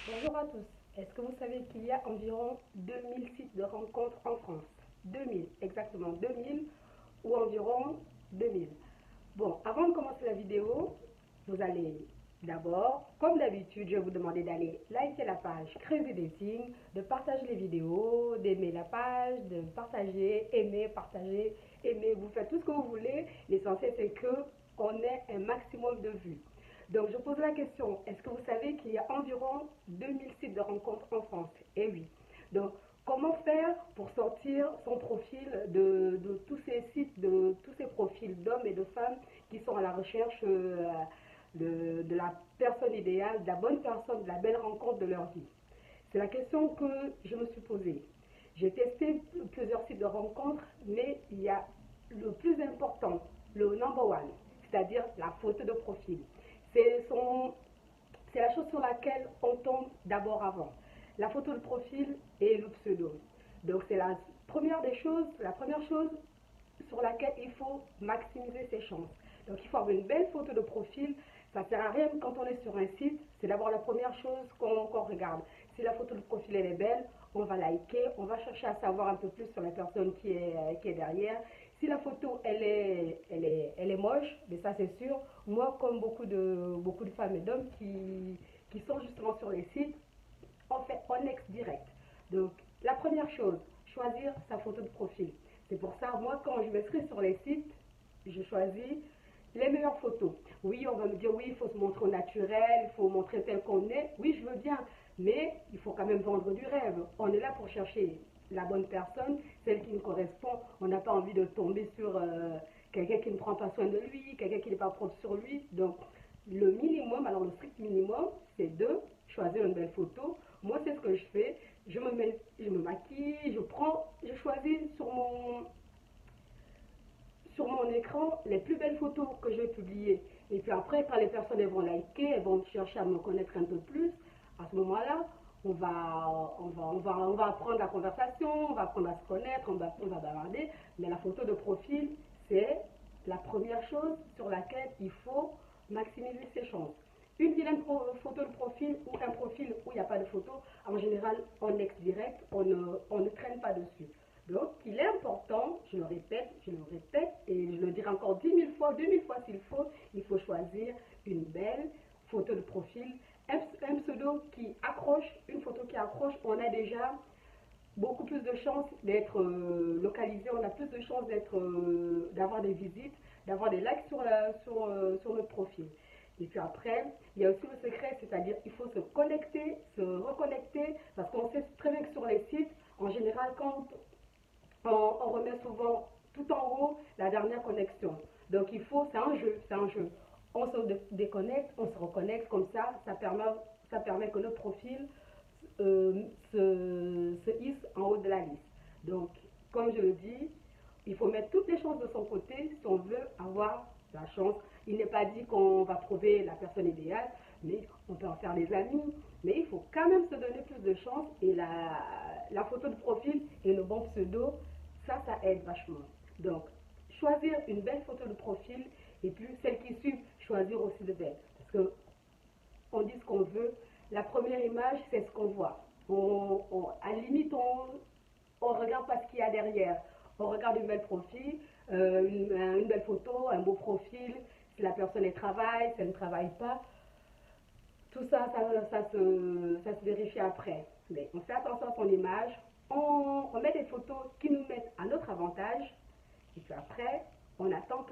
Bonjour à tous. Est-ce que vous savez qu'il y a environ 2000 sites de rencontres en France? 2000, exactement 2000 ou environ 2000. Bon, avant de commencer la vidéo, vous allez d'abord, comme d'habitude, je vais vous demander d'aller liker la page Crazy Dating, de partager les vidéos, d'aimer la page, de partager, aimer, partager, aimer. Vous faites tout ce que vous voulez. L'essentiel, c'est que on ait un maximum de vues. Donc, je pose la question, est-ce que vous savez qu'il y a environ 2000 sites de rencontres en France? Eh oui. Donc, comment faire pour sortir son profil de tous ces sites, de tous ces profils d'hommes et de femmes qui sont à la recherche de la personne idéale, de la bonne personne, de la belle rencontre de leur vie? C'est la question que je me suis posée. J'ai testé plusieurs sites de rencontres, mais il y a le plus important, le number one, c'est-à-dire la photo de profil. C'est son, c'est la chose sur laquelle on tombe d'abord avant. La photo de profil et le pseudo. Donc c'est la première chose sur laquelle il faut maximiser ses chances. Donc il faut avoir une belle photo de profil. Ça ne sert à rien quand on est sur un site, c'est d'abord la première chose qu'on regarde. Si la photo de profil elle est belle, on va liker, on va chercher à savoir un peu plus sur la personne qui est derrière. Si la photo elle est moche, mais ça c'est sûr, moi comme beaucoup de femmes et d'hommes qui sont justement sur les sites, on fait on ex direct. Donc la première chose, choisir sa photo de profil. C'est pour ça, moi quand je m'inscris sur les sites, je choisis les meilleures photos. Oui, on va me dire, oui, il faut se montrer au naturel, il faut montrer tel qu'on est. Oui, je veux bien, mais il faut quand même vendre du rêve. On est là pour chercher la bonne personne, celle qui nous correspond. On n'a pas envie de tomber sur quelqu'un qui ne prend pas soin de lui, quelqu'un qui n'est pas propre sur lui. Donc, le minimum, alors le strict minimum, c'est de choisir une belle photo. Moi, c'est ce que je fais. Je me maquille, je choisis sur mon écran les plus belles photos que je vais publier. Et puis après, quand les personnes elles vont liker, elles vont chercher à me connaître un peu plus, à ce moment-là, on va apprendre la conversation, on va apprendre à se connaître, on va bavarder. Mais la photo de profil, c'est la première chose sur laquelle il faut maximiser ses chances. Une vilaine photo de profil ou un profil où il n'y a pas de photo, en général, on ex direct, on ne traîne pas dessus. Donc, il est important, je le répète, et je le dirai encore 10 000 fois, 2000 fois s'il faut, il faut choisir une belle photo de profil, un pseudo qui accroche, une photo qui accroche, on a déjà beaucoup plus de chances d'être localisé, on a plus de chances d'avoir des visites, d'avoir des likes sur notre profil. Et puis après, il y a aussi le secret, c'est-à-dire il faut se connecter, se reconnecter, parce qu'on sait très bien que sur les sites, en général, quand on remet souvent tout en haut la dernière connexion. Donc il faut, c'est un jeu, c'est un jeu. On se déconnecte, on se reconnecte, comme ça permet que notre profil se hisse en haut de la liste. Donc, comme je le dis, il faut mettre toutes les chances de son côté si on veut avoir la chance. Il n'est pas dit qu'on va trouver la personne idéale, mais on peut en faire des amis. Mais il faut quand même se donner plus de chance et la photo de profil et le bon pseudo, ça aide vachement. Donc, choisir une belle photo de profil et puis celles qui suivent, choisir aussi de belles. Parce que on dit ce qu'on veut, la première image, c'est ce qu'on voit. À la limite, on regarde pas ce qu'il y a derrière. On regarde une belle profil, une belle photo, un beau profil, si la personne elle travaille, si elle ne travaille pas. Tout ça, ça se vérifie après. Mais on fait attention à son image, on met des photos qui nous mettent à notre avantage, et puis après, on attend